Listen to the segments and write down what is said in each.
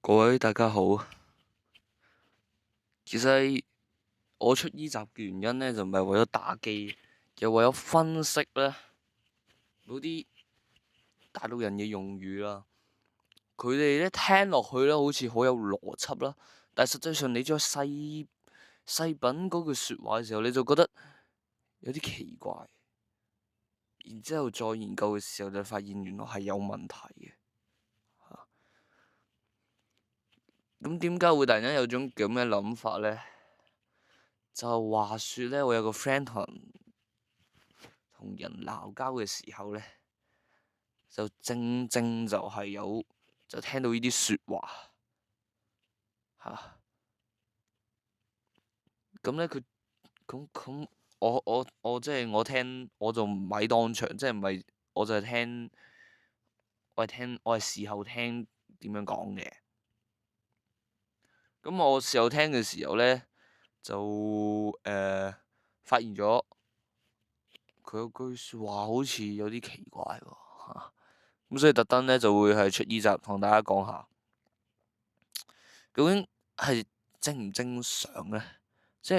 各位大家好，其實我出呢集嘅原因咧，就唔係為咗打機，又為咗分析咧嗰啲大陸人嘅用語啦。佢哋咧聽落去咧，好似好有邏輯啦，但係實際上你再細品嗰句説話嘅時候，你就覺得有啲奇怪。然之後再研究嘅時候，就發現原來係有問題嘅。咁點解會突然間有種咁嘅諗法咧？就話説咧，我有個 friend 同人鬧交嘅時候咧，就正正就係就聽到呢啲説話嚇。咁咧佢咁我即係我聽我就唔喺當場，即係唔係我就係聽我係事後聽點樣講嘅。咁我事後聽嘅時候咧，就發現咗佢有句説話好似有啲奇怪喎嚇。咁所以特登咧就會係出呢集同大家講下，究竟係正唔正常咧？即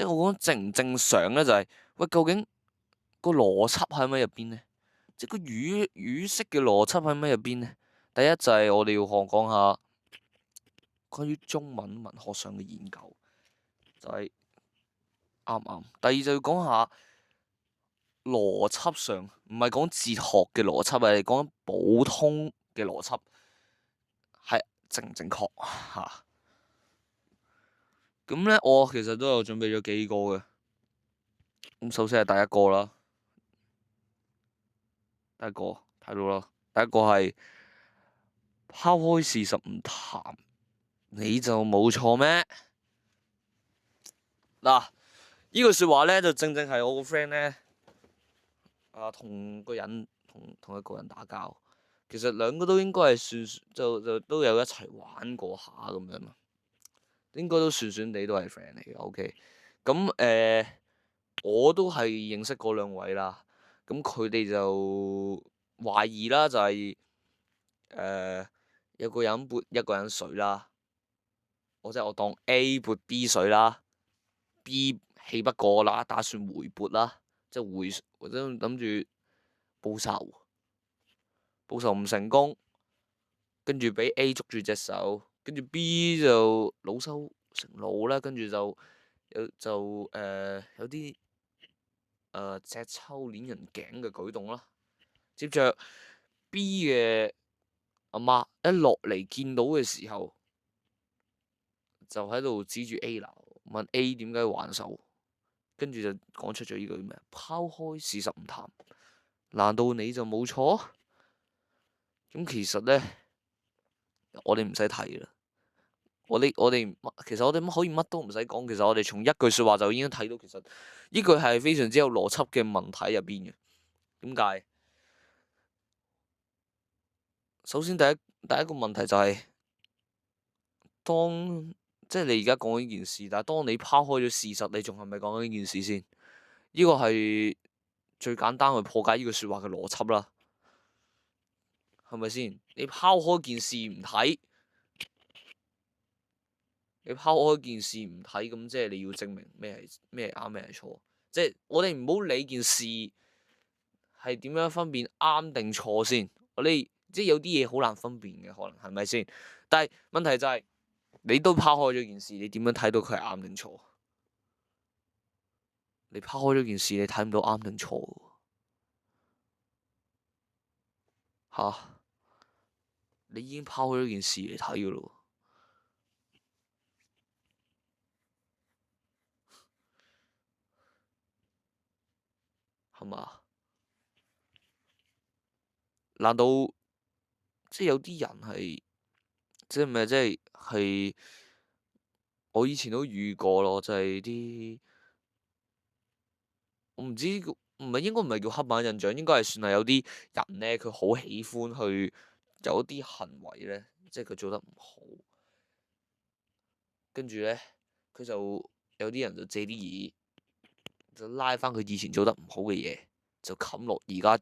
係我講正唔正常咧，就係喂，究竟個邏輯喺咩入邊咧？即係個語式嘅邏輯喺咩入邊咧？第一就係我哋要講下關於中文文學上嘅研究，就係啱唔啱？第二就要講下邏輯上，唔係講哲學嘅邏輯，係講普通嘅邏輯，係正唔正確嚇？咁咧，我其實都有準備咗幾個嘅。咁首先係第一個啦，第一個睇到啦，第一個係拋開事實唔談，你就冇錯咩？嗱，呢句説話咧，就正正係我個 friend 咧，同一個人打交，其實兩個都應該係算就都有一齊玩過下咁樣咯，應該都算算地都係 friend 嚟嘅。OK，咁我都係認識嗰兩位啦，咁佢哋就懷疑啦，就係有個人潑一個人水啦，即係我當 A 潑 B 水啦，B 氣不過啦，打算回潑啦，即係或者諗住報仇唔成功，跟住俾 A 捉住隻手，跟住 B 就惱羞成怒啦，跟住有啲隻抽攆人頸嘅舉動啦。接着 B 嘅阿媽一落嚟見到嘅時候，就喺度指住 A 鬧，問 A 點解還手，跟住就講出咗呢句咩？拋開事實唔談，難道你就冇錯？咁其實咧，我哋唔使睇啦。其實我哋可以乜都唔使講，其實我哋從一句説話就已經睇到，其實呢句係非常之有邏輯嘅問題入邊嘅。點解？首先第一個問題就係、即係你而家講呢件事，但係當你拋開咗事實，你仲係咪講緊呢件事先？呢個係最簡單去破解呢句説話嘅邏輯啦，係咪先？你拋開件事唔睇，咁即係你要證明咩係啱，咩係錯？即係我哋唔好理件事係點樣分辨啱定錯先。即係有啲嘢好難分辨嘅，可能係咪先？但係問題就係、你都拋開咗件事，你點樣睇到佢係啱定錯？你拋開咗件事，你睇唔到啱定錯喎，你已經拋開咗件事嚟睇噶咯，係嘛？難道即係有啲人係即係咪係我以前都遇過咯，就係啲我唔知應該唔係叫刻板印象，應該係算係有啲人咧，佢好喜歡去有啲行為咧，即係佢做得唔好，跟住咧佢就有啲人就借啲嘢就拉翻佢以前做得唔好嘅嘢，就冚落而家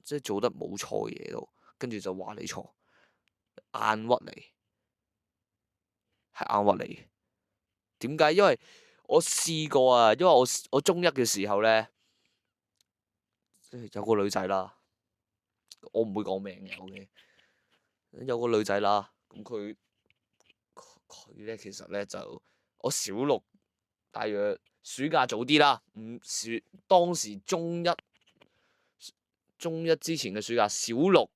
即係做得冇錯嘅嘢度，跟住就話你錯，硬屈你。係啱屈你嘅。點解？因為我試過啊，因為我中一嘅時候咧，即係有個女仔啦，我唔會講名嘅，OK。有個女仔啦，咁佢咧其實咧就我小六大約暑假早啲啦，當時中一之前嘅暑假，小六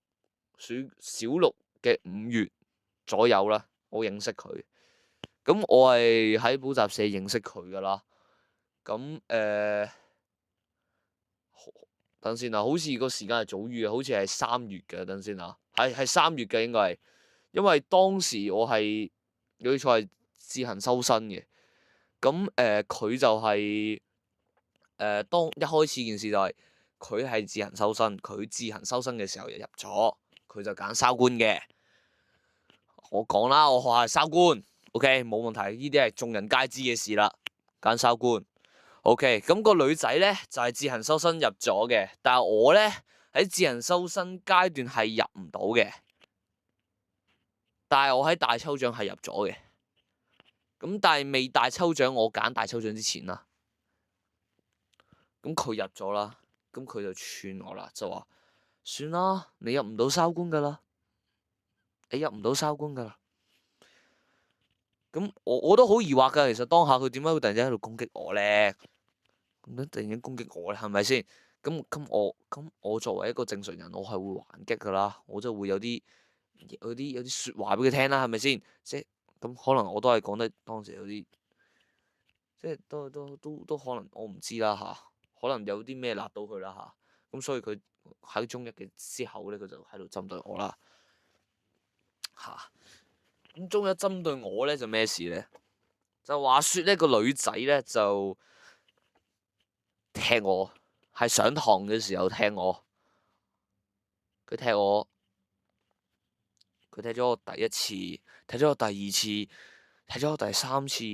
嘅5月左右啦，我認識佢。咁我係喺補習社認識佢噶啦。咁等先啊，好似個時間係早於嘅，好似係3月嘅。等先啊，係3月嘅應該係，因為當時我係有啲錯係自行收生嘅。咁佢就係當一開始件事就係佢係自行收生，佢自行收生嘅時候就入咗，佢就揀收官嘅。我講啦，我學校係收官，OK 冇問題，呢啲係眾人皆知嘅事啦，揀收官。OK，咁個女仔咧就係自行收生入咗嘅，但係我咧喺自行收生階段係入唔到嘅，但係我喺大抽獎係入咗嘅。咁但係未大抽獎，我揀大抽獎之前啦，咁佢入咗啦，咁佢就串我啦，就話算啦，你入唔到收官噶啦，你入唔到收官噶啦。咁我都好疑惑噶，其實當下佢點解會突然之間喺度攻擊我咧？咁樣突然間攻擊我咧，係咪先？咁我作為一個正常人，我係會還擊噶啦，我就會有啲説話俾佢聽啦，係咪先？即係咁可能我都係講得當時有啲，即係都可能我唔知啦嚇，可能有啲咩辣到佢啦嚇，咁所以佢喺中一嘅之後咧，佢就喺度針對我啦嚇。咁中一針對我咧就咩事咧？就話説呢個女仔咧就踢我，係上堂嘅時候踢我。佢踢我，佢踢咗我第一次，踢咗我第二次，踢咗我第3次，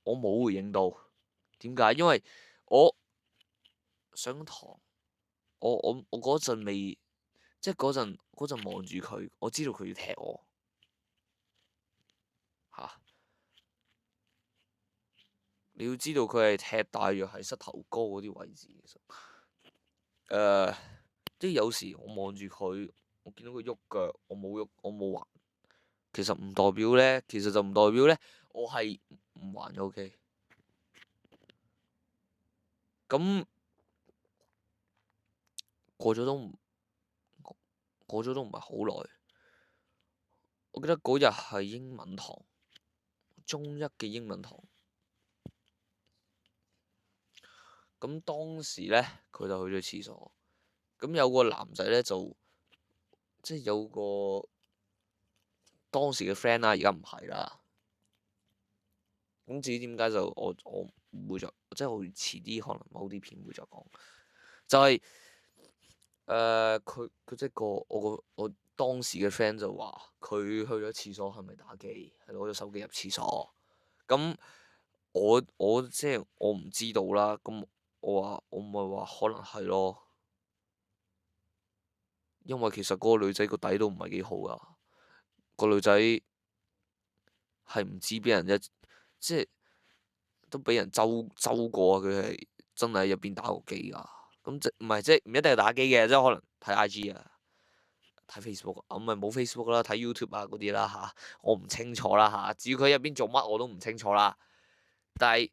我冇回應到。點解？因為我上堂，我嗰陣未，即係嗰陣望住佢，我知道佢要踢我嚇。你要知道佢係踢大約係膝頭哥嗰啲位置，其實即係有時我望住佢，我見到佢喐腳，我冇喐，我冇還。其實唔代表咧，其實就唔代表咧，我係唔還嘅 OK。咁過咗都唔係好耐。我記得嗰日係英文堂，中一嘅英文堂。咁當時咧，佢就去咗廁所。咁有個男仔咧就即係有個當時嘅 friend 啦，而家唔係啦。咁至於點解就我唔會再，即係我遲啲可能某啲片會再講。就係佢即係我當時嘅 friend 就話佢去咗廁所係咪打機，係攞咗手機入廁所。咁我即係我唔知道啦。咁我咪話可能係咯，因為其實嗰個女仔個底都唔係幾好噶。個女仔係唔知俾人即係都俾人周過啊！佢係真係喺入邊打過機噶。咁即唔係即係唔一定係打機嘅，即係可能睇 IG 啊。睇 Facebook，咁咪冇 Facebook 啦，睇 YouTube 啊嗰啲啦嚇，我唔清楚啦嚇。至於佢入邊做乜我都唔清楚啦。但係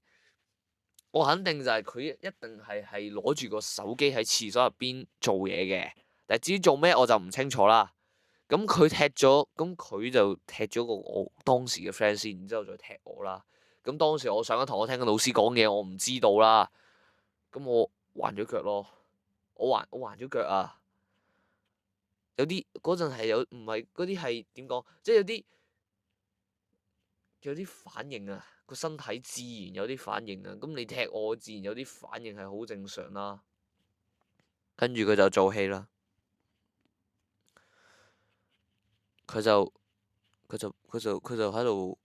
我肯定就係佢一定係攞住個手機喺廁所入邊做嘢嘅。但係至於做咩我就唔清楚啦。咁佢就踢咗個我當時嘅 friend 先，然之後再踢我啦。咁當時我上緊堂，我聽緊老師講嘢，我唔知道啦。咁我還咗腳咯，我還咗腳啊。有啲嗰陣係有，唔係嗰啲係點講？即係有啲反應啊，個身體自然有啲反應啊。咁你踢我，自然有啲反應係好正常啦。跟住佢就做戲啦，佢就喺度，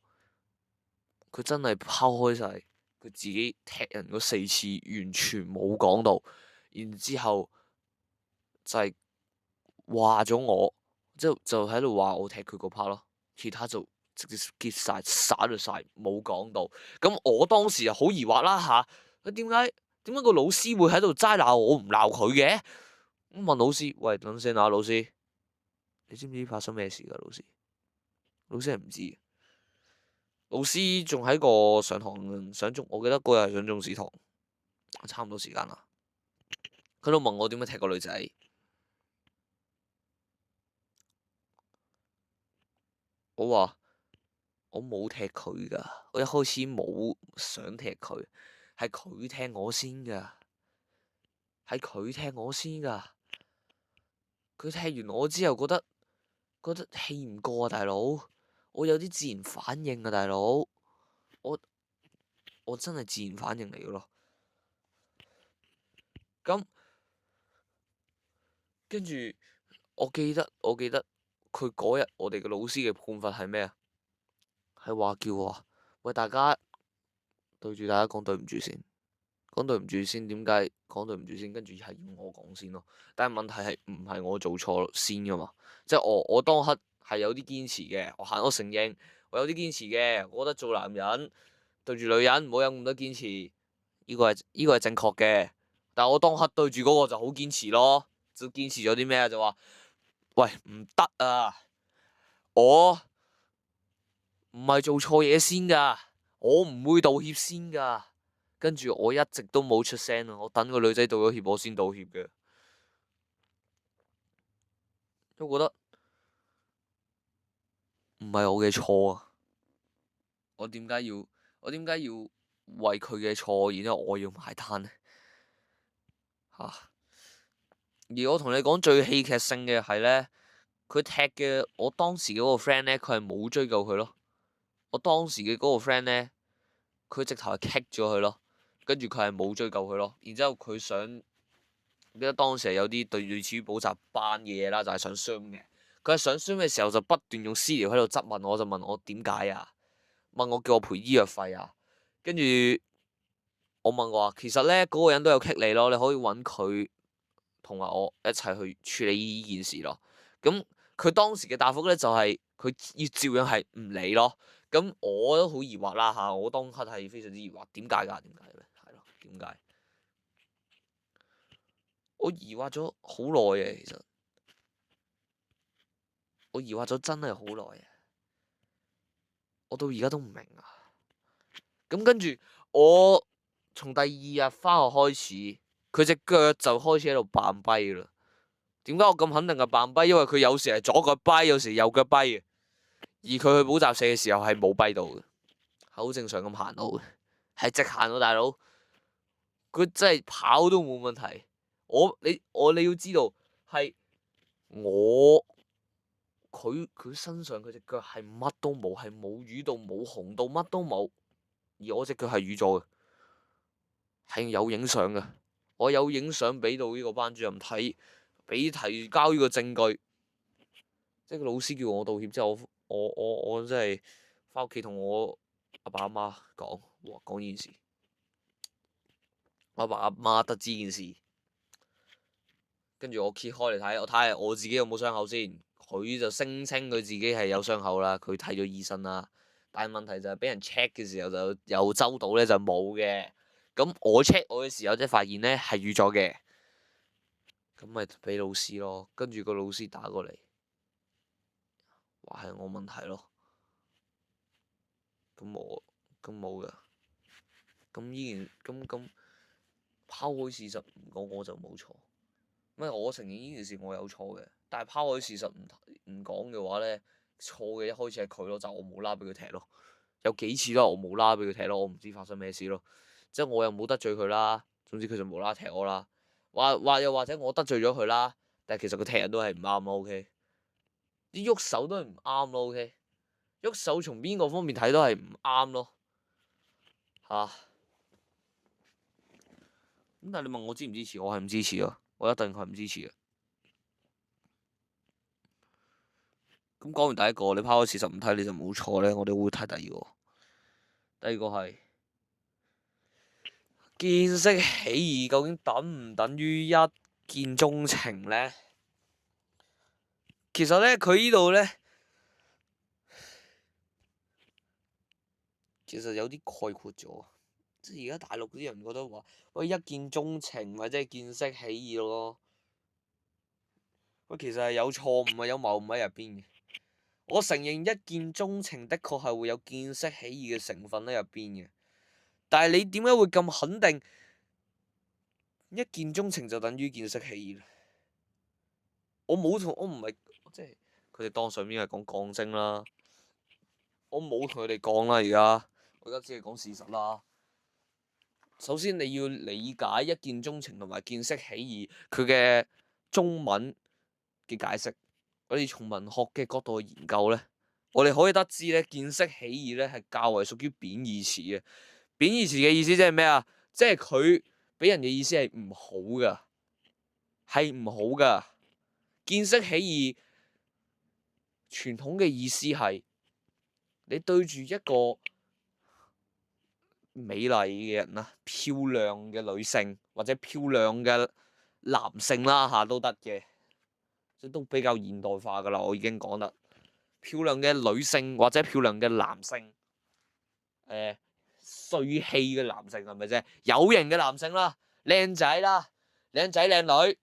佢真係拋開晒佢自己踢人嗰4次，完全冇講到。然之後就係話咗我，就喺度話我踢佢個 part 咯，其他就直接 skip 晒，灑咗晒，冇講到。咁我當時又好疑惑啦嚇，點解個老師會喺度齋鬧我唔鬧佢嘅？咁問老師，喂，等先啊，老師，你知唔知發生咩事㗎？老師係唔知。老師仲喺個上堂我記得嗰日係上中史堂，差唔多時間啦。佢度問我點解踢個女仔，我話我冇踢佢㗎，我一開始冇想踢佢，係佢踢我先㗎，佢踢完我之後覺得氣唔過啊，大佬，我有啲自然反應啊，大佬，我真係自然反應嚟㗎咯。咁跟住我記得佢嗰日我哋嘅老師嘅判罰係咩啊？係話叫我喂，大家對住大家講對唔住先，講對唔住先。點解講對唔住先？跟住係要我講先咯。但係問題係唔係我做錯先噶嘛？即係我當刻係有啲堅持嘅，我承認我有啲堅持嘅。我覺得做男人對住女人唔好有咁多堅持，呢個係正確嘅。但係我當刻對住嗰個就好堅持咯，就堅持咗啲咩啊？就話喂，唔得啊！我唔係做錯嘢先噶，我唔會道歉先噶。跟住我一直都冇出聲啊，我等個女仔道咗歉我先道歉嘅。都覺得唔係我嘅錯啊，我點解要為佢嘅錯，然之後我要埋單呢？吓！而我同你講最戲劇性嘅係咧，佢踢嘅我當時嗰個 friend 咧，佢係冇追究佢咯。我當時嘅嗰個 friend 咧，佢直頭係 kick 咗佢咯，跟住佢係冇追究佢咯。然之後佢記得當時係有啲類似於補習班嘅嘢啦，就係上 Zoom 嘅。佢喺上 Zoom 嘅時候就不斷用私聊喺度質問我，就問我點解啊？問我叫我賠醫藥費啊？跟住我問我話，其實咧嗰個人都有 kick 你咯，你可以揾佢同埋我一齊去處理呢件事咯。咁佢當時嘅答覆咧就係佢要照樣係唔理咯。咁我都好疑惑啦嚇，我當刻係非常之疑惑，點解㗎？點解咧？係咯，點解？我疑惑咗好耐嘅，其實我疑惑咗真係好耐嘅，我到而家都唔明啊。咁跟住我從第二日返學開始，佢隻腳就開始喺度扮跛啦。點解我咁肯定係扮跛？因為佢有時係左腳跛，有時右腳跛嘅。而佢去補習社嘅時候係冇跛到嘅，係好正常咁行到嘅，係直行到大佬。佢真係跑都冇問題。你要知道係佢身上佢隻腳係乜都冇，係冇瘀到冇紅到乜都冇。而我隻腳係瘀咗嘅，係有影相嘅。我有影相俾到呢個班主任睇，俾提交呢個證據。即係個老師叫我道歉之後，我真係翻屋企同我阿爸阿媽講呢件事。我阿爸阿媽得知件事，跟住我揭開嚟睇，我睇下我自己有冇傷口先。佢就聲稱佢自己係有傷口啦，佢睇咗醫生啦。但係問題就係俾人 check 嘅時候就有周到咧就冇嘅。咁我 check 我嘅時候即係發現咧係瘀咗嘅，咁咪俾老師咯。跟住個老師打過嚟，話係我問題咯。咁冇㗎。咁依然咁拋開事實唔講，我就冇錯。咩？我承認呢件事我有錯嘅，但係拋開事實唔講嘅話咧，錯嘅一開始係佢咯，就我冇啦俾佢踢咯。有幾次都係我冇啦俾佢踢咯，我唔知發生咩事咯。即係我又冇得罪佢啦，總之佢就冇啦踢我啦。又或者我得罪咗佢啦，但係其實佢踢人都係唔啱咯。OK，啲喐手都係唔啱咯。OK，喐手從邊個方面睇都係唔啱咯。吓，咁但係你問我支唔支持，我係唔支持啊，我一定係唔支持嘅。咁講完第一個，你拋開事實唔睇你就冇錯咧，我哋會睇第二個。第二個係見識起義，究竟等唔等於一見鍾情咧？其實咧，佢呢度咧其實有啲概括咗，即係而家大陸啲人覺得話，喂，一見鍾情或者係見識起意咯。喂，其實係有錯誤啊，有謬誤喺入邊嘅。我承認一見鍾情的確係會有見識起意嘅成分喺入邊嘅，但係你點解會咁肯定一見鍾情就等於見識起意咧？我唔係即係佢哋當上面係講講精啦，我冇同佢哋講啦，我而家只係講事實啦。首先你要理解一見鍾情同埋見識起意佢嘅中文嘅解釋。我哋從文學嘅角度去研究咧，我哋可以得知咧，見識起意咧係較為屬於貶義詞嘅。貶義詞嘅意思即係咩啊？即係佢俾人嘅意思係唔好噶，係唔好噶。見識起意傳統嘅意思係你對住一個美麗嘅人啦，漂亮嘅女性或者漂亮嘅男性啦嚇都得嘅。都比較現代化噶啦，我已經講啦。漂亮嘅女性或者漂亮嘅男性，帥氣嘅男性係咪啫？有型嘅男性啦，靚仔啦，靚仔靚女，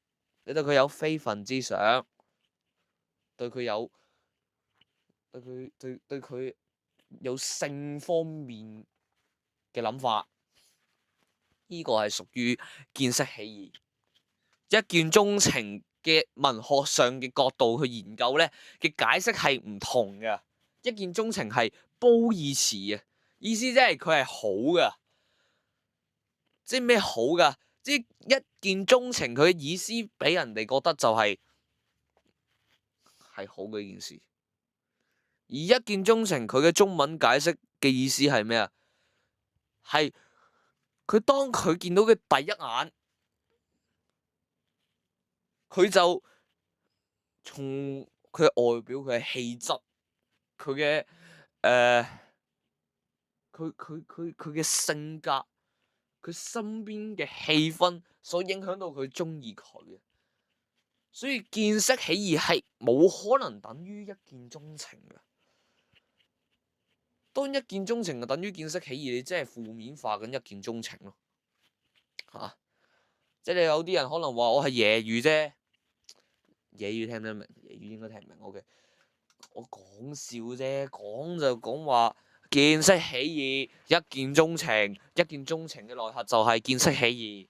你對佢有非分之想，對佢有性方面嘅諗法，呢個係屬於見識起意。一見鍾情嘅文學上嘅角度去研究咧嘅解釋係唔同嘅。一見鍾情係褒義詞啊，意思即係佢係好噶，即係咩好噶？即係一見鍾情佢嘅意思俾人哋覺得就係好嘅一件事。而一見鍾情佢嘅中文解釋嘅意思係咩啊？係佢當佢見到嘅第一眼，佢就從佢嘅外表、佢嘅氣質、佢嘅佢嘅性格、佢身邊嘅氣氛所影響到佢中意佢嘅，所以見識起意係冇可能等於一見鍾情嘅。當一見鍾情就等於見識起意，你真係負面化緊一見鍾情咯嚇。即係你有啲人可能話我係揶揄啫，揶揄聽唔聽得明？揶揄應該聽唔明。OK，我講笑啫，講就講話見識起意，一見鍾情，一見鍾情嘅內核就係見識起意。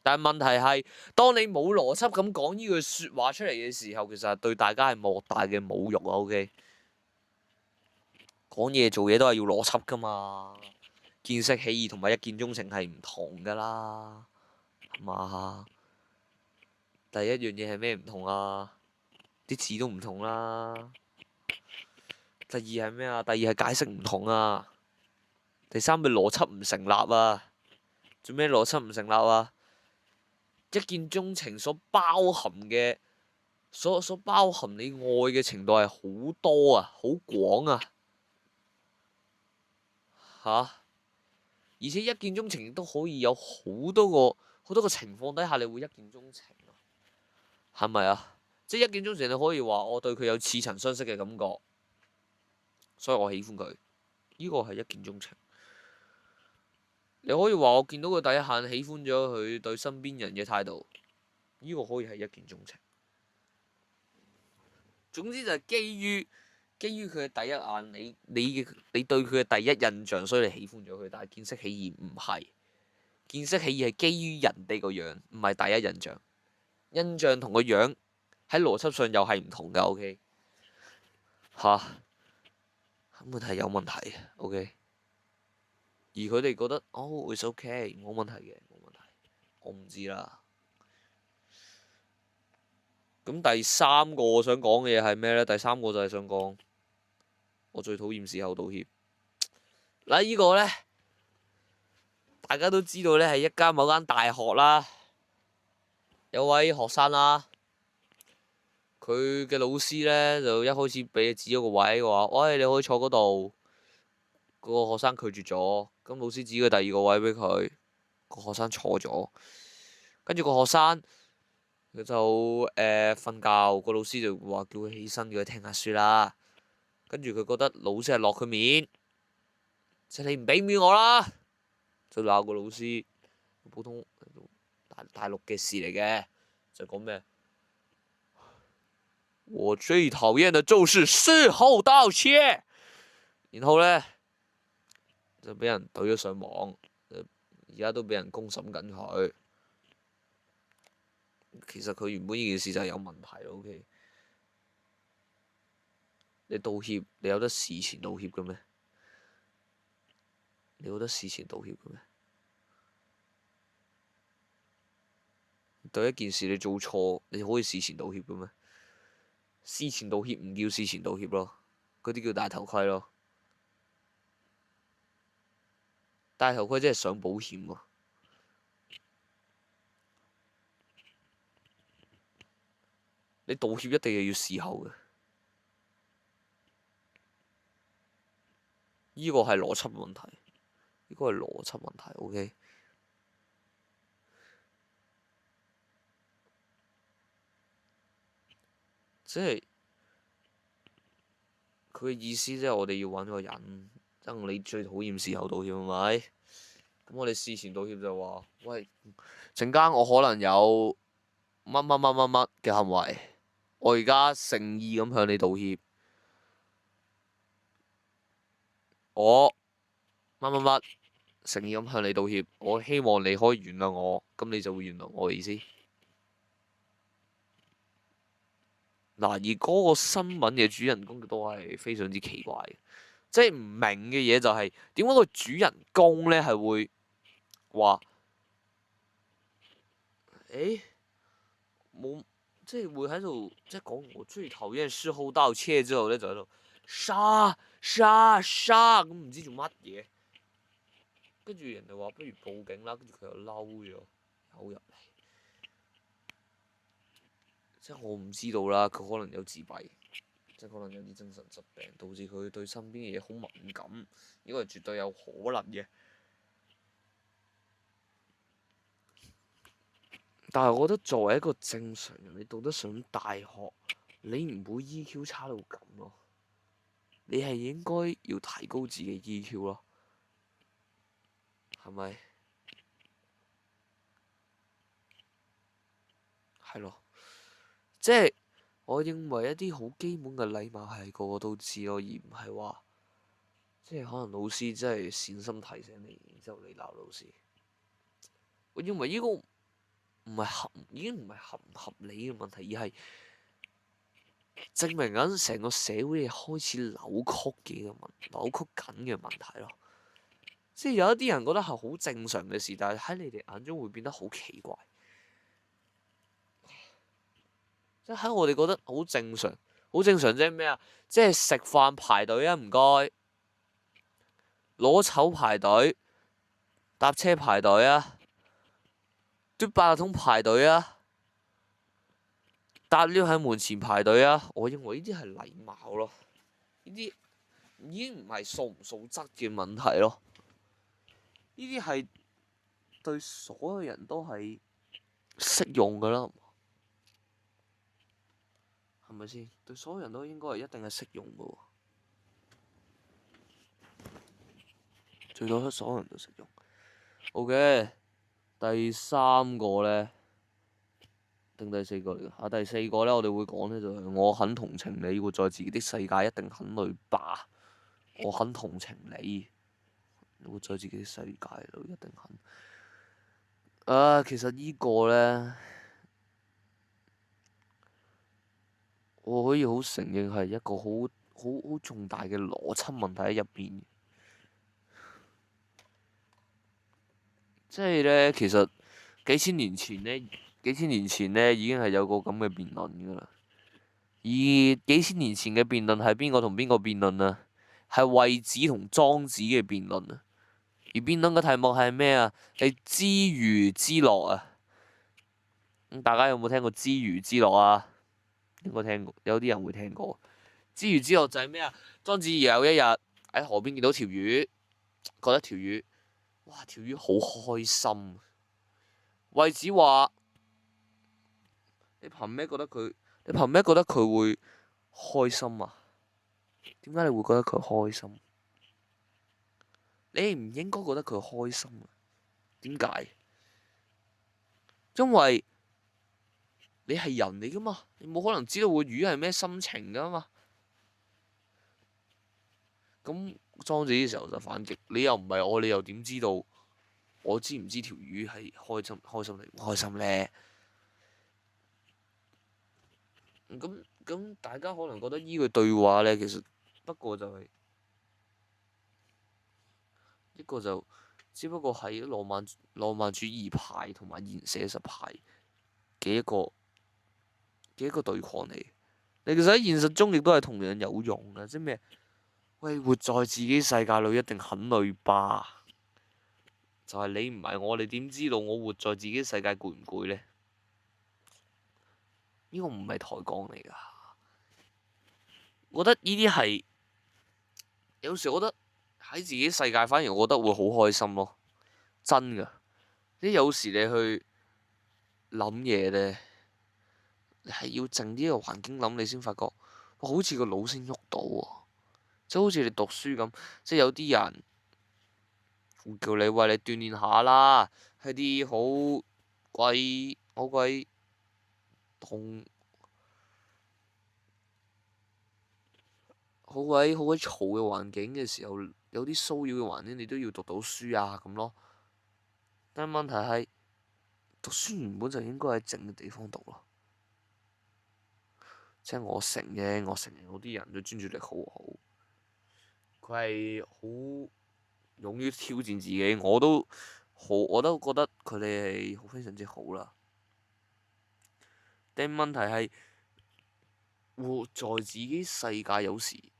但係問題係，當你冇邏輯咁講呢句説話出嚟嘅時候，其實係對大家係莫大嘅侮辱啊！OK，講嘢做嘢都係要邏輯噶嘛，見識起意同埋一見鍾情係唔同噶啦，係嘛？第一樣嘢係咩唔同啊？啲字都唔同啦。第二係咩啊？第二係解釋唔同啊。第三係邏輯唔成立啊。做咩邏輯唔成立啊？一見鍾情所包含嘅，所包含你愛嘅程度係好多啊，好廣啊，嚇！而且一見鍾情亦都可以有好多個情況底下，你會一見鍾情啊，係咪啊？即係一見鍾情，你可以話我對佢有似曾相識嘅感覺，所以我喜歡佢，呢個係一見鍾情。你可以話我見到佢第一眼喜歡咗佢對身邊人嘅態度，呢個可以係一見鍾情。總之就係基於佢嘅第一眼，你對佢嘅第一印象，所以你喜歡咗佢。但係見識起意唔係，見識起意係基於人哋個樣，唔係第一印象。印象同個樣喺邏輯上又係唔同㗎。OK，根本係有問題嘅。OK。而佢哋覺得it's OK，冇問題嘅，冇問題。我唔知啦。咁第三個我想講嘅嘢係咩咧？第三個就係想講，我最討厭事後道歉。嗱，呢個咧，大家都知道咧，係一間某間大學啦，有位學生啦，佢嘅老師咧就一開始俾佢指咗個位，話：喂，你可以坐嗰度。個學生拒絕咗，咁老師指佢第二個位俾佢，個學生坐咗，跟住個學生佢就瞓覺，個老師就話叫佢起身，叫佢聽下書啦。跟住佢覺得老師係落佢面，就你唔俾面我啦，就鬧個老師，普通大陸嘅事嚟嘅，就講咩？我最討厭的就是事後道歉，然後咧就俾人懟咗上網，而家都俾人公審緊佢。其實佢原本呢件事就係有問題咯。OK， 你道歉，你有得事前道歉嘅咩？你有得事前道歉嘅咩？對一件事你做錯，你可以事前道歉嘅咩？事前道歉唔叫事前道歉咯，嗰啲叫戴頭盔咯。戴頭盔即係上保險喎。你道歉一定係要事後嘅，呢個係邏輯問題，呢個係邏輯問題。OK，即係佢嘅意思，即係我哋要揾個人，即係你最討厭事後道歉係咪？咁我哋事前道歉就話：喂，陣間我可能有乜乜乜乜乜嘅行為，我而家誠意咁向你道歉。我乜乜乜誠意咁向你道歉，我希望你可以原諒我，咁你就會原諒我嘅意思。嗱，而嗰個新聞嘅主人公都係非常之奇怪嘅，即係唔明嘅嘢就係點解個主人公咧係會話，誒冇，即係會喺度即係講我最討厭事後道歉之後咧就喺度殺咁唔知做乜嘢，跟住人哋話不如報警啦，跟住佢又嬲咗，有入嚟。即係我唔知道啦，佢可能有自閉，即係可能有啲精神疾病，導致佢對身邊嘅嘢好敏感，呢個係絕對有可能嘅。但係我覺得作為一個正常人，你讀得上大學，你唔會 EQ 差到咁咯。你係應該要提高自己 EQ 咯，係咪？係咯。即係我認為一啲好基本嘅禮貌係個個都知咯，而唔係話即係可能老師真係善心提醒你，然之後你鬧老師。我認為呢個已經唔係合唔合理嘅問題，而係證明緊成個社會係開始扭曲緊嘅問題咯。即係有一啲人覺得係好正常嘅事，但係喺你哋眼中會變得好奇怪。即係喺我哋覺得好正常，好正常即係咩啊？即係食飯排隊啊，唔該；攞籌排隊，搭車排隊啊，嘟八達通排隊啊，搭 lift 喺門前排隊啊。我認為呢啲係禮貌咯，呢啲已經唔係素唔素質嘅問題咯。呢啲係對所有人都係適用㗎啦。係咪先？對所有人都應該係一定係適用嘅喎，最多所有人都適用。OK，第三個咧定第四個嚟㗎？第四個咧，我哋會講咧就係我很同情你，活在自己的世界一定很累吧。我很同情你，活在自己的世界度一定很。其實呢個咧。我可以好承認係一個好重大嘅邏輯問題喺入邊。即係咧，其實幾千年前咧已經係有個咁嘅辯論㗎啦。而幾千年前嘅辯論係邊個同邊個辯論啊？係惠子同莊子嘅辯論啊。而辯論嘅題目係咩啊？係知魚之樂啊。大家有冇聽過知魚之樂啊？應該聽過，有啲人會聽過。知魚之樂就係咩啊？莊子有一日喺河邊見到條魚，覺得條魚，哇，條魚好開心。惠子話：你憑咩覺得佢會開心啊？點解你會覺得佢開心？你唔應該覺得佢開心啊？點解？因為你係人嚟噶嘛，你冇可能知道個魚係咩心情噶嘛。咁莊子嘅時候就反擊，你又唔係我，你又點知道我知唔知條魚係開心定唔開心呢？咁大家可能覺得呢句對話呢，其實不過就係一個就只不過係浪漫主義派同埋現寫實派嘅一個對抗嚟。你其實喺現實中亦都係同樣有用嘅，即係咩？喂，活在自己世界裏一定很累吧？就係你唔係我，你點知道我活在自己世界攰唔攰呢？呢個唔係抬槓嚟噶。我覺得呢啲係有時，我覺得喺自己世界反而我覺得會好開心咯，真噶。即有時你去諗嘢呢，你係要靜啲嘅環境諗，你先發覺，好似個腦先喐到喎。即好似你讀書咁，即有啲人會叫你喂，你鍛鍊下啦，係啲好鬼痛。好鬼嘈嘅環境嘅時候，有啲騷擾嘅環境，你都要讀到書啊咁咯。但係問題係，讀書原本就應該喺靜嘅地方讀咯。即係我承認有啲人嘅專注力好好，佢係好勇於挑戰自己，我都覺得佢哋係非常之好啦。但係問題係，活在自己世界有時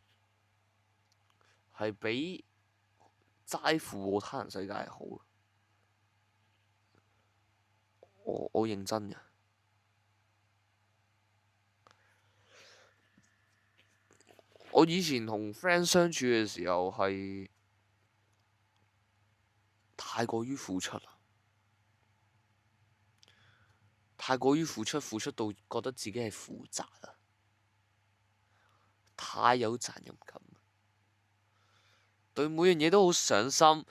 係比齋附和他人世界係好。我認真嘅。我以前同 friend 相處嘅時候係太過於付出啦，太過於付出到覺得自己係負責啦，太有責任感，對每樣嘢都好上心，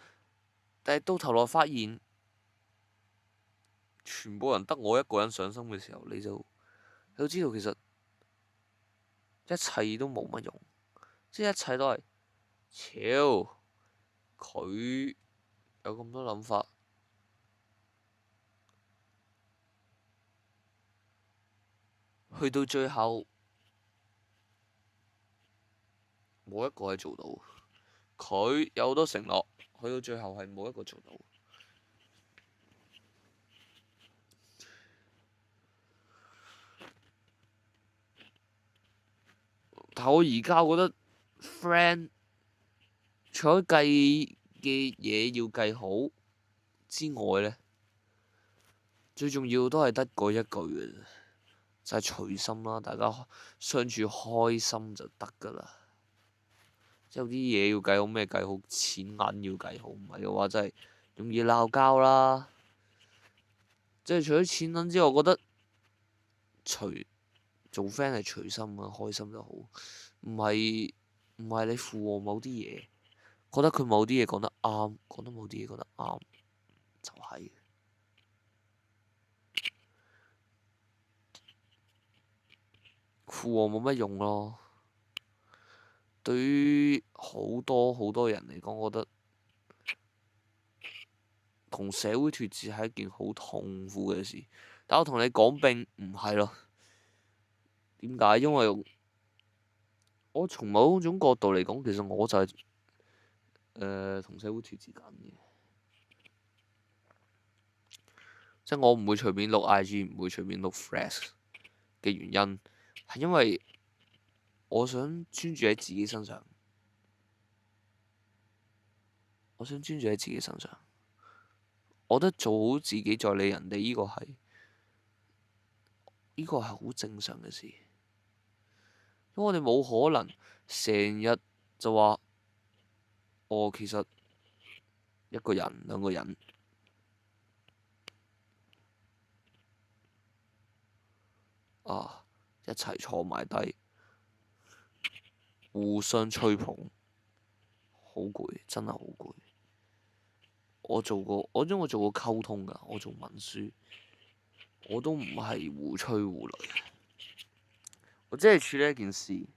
但係到頭來發現，全部人得我一個人上心嘅時候，你就知道其實一切都冇乜用，即係一切都係，超佢有咁多諗法，去到最後冇一個係做到。佢有好多承諾，去到最後係冇一個做到。但我而家覺得 friend 除咗計嘅嘢要計好之外呢，最重要都係得嗰一句嘅，就係隨心啦。大家相處開心就得㗎啦。有啲嘢要計好，咩計好？錢銀要計好，唔係嘅話真係容易鬧交啦。即係除咗錢銀之外，我覺得做 friend 係隨心啊，開心就好。唔係你附和某啲嘢，覺得佢某啲嘢講得啱，覺得某啲嘢講得啱，就係附和冇乜用咯。對於好多人嚟講，我覺得同社會脫節係一件好痛苦嘅事。但我同你講並唔係咯。點解？因為我從某種角度嚟講，其實我就係同社會脫節緊嘅。即係我唔會隨便碌 IG，唔會隨便碌 Flash 嘅原因係因為我想專注喺自己身上。我想專注喺自己身上。我覺得做好自己在理人哋呢個係好正常嘅事。因為我哋冇可能成日就話其實一個人兩個人一齊坐埋低，互相吹捧，好攰，真係好攰。我做過，我做過溝通㗎，我做文書，我都唔係胡吹胡擂，我只係處理一件事，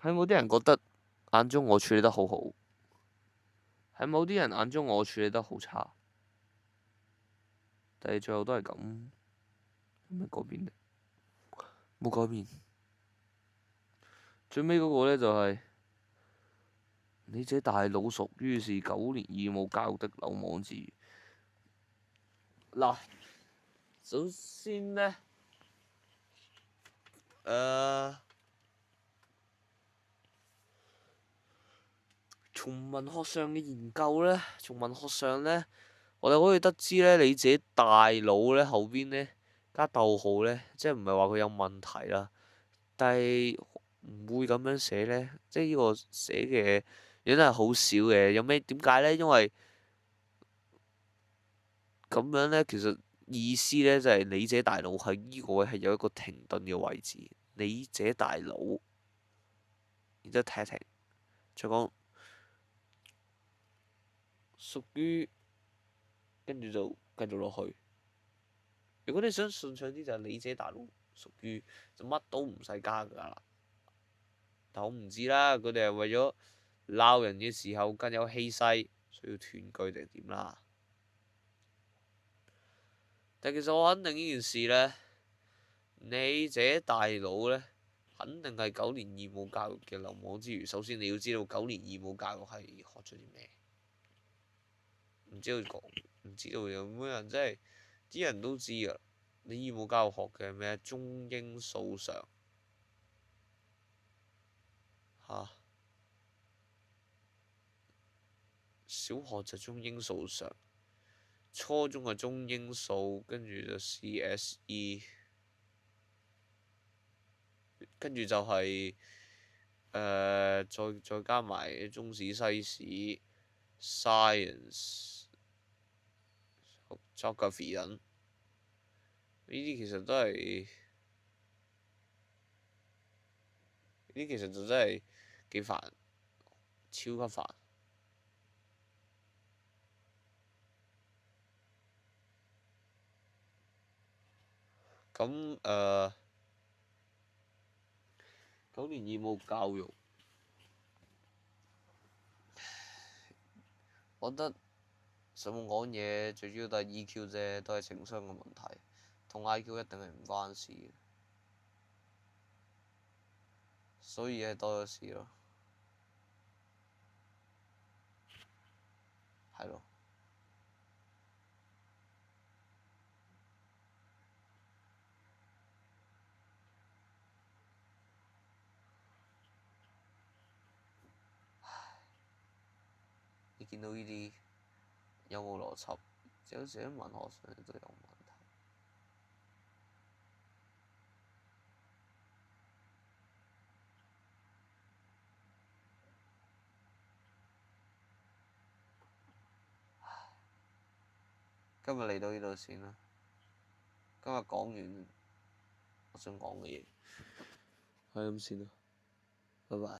喺某啲人覺得眼中我處理得好好，喺某啲人眼中我處理得好差，但係最後都係咁，有咩改變呢？冇改變。最尾嗰個呢，就係、你這大佬屬於是9年義務教育的漏網之魚。嗱，首先呢，從文學上嘅研究呢，從文學上呢，我哋可以得知呢，你自己大佬呢後邊呢，加逗號呢，即係唔係話佢有問題啦，但係唔會咁樣寫呢，即係呢個寫嘅嘢真係好少嘅。有咩點解呢？因為咁樣呢，其實意思呢，就係你這大佬喺呢個位係有一個停頓嘅位置，你這大佬，然之後停一停，再講屬於，跟住就繼續落去。如果你想順暢啲，就係你這大佬屬於，就乜都唔使加㗎啦。但我唔知啦，佢哋係為咗鬧人嘅時候更有氣勢，需要斷句定點啦。但其實我肯定呢件事呢，你這大佬呢，肯定係9年義務教育嘅漏網之魚。首先你要知道9年義務教育係學咗啲咩？唔知道講，唔知道有咩人真係啲人都知㗎。你義務教育學嘅咩中英數常嚇？小學就中英數常，初中係中英數，跟住就 CSE，跟住就係、再加埋中史、西史、Science、Geography 等，呢啲其實都係，呢啲其實就真係幾煩，超級煩。咁9年義務教育，我覺得上網講嘢最主要都係 EQ 啫，都係情商嘅問題，同 IQ 一定係唔關事嘅，所以係多咗事咯，係咯。你見到呢啲有冇邏輯？有時喺文學上都有問題。今日嚟到呢度先啦。今日講完我想講嘅嘢，係咁先啦。拜拜。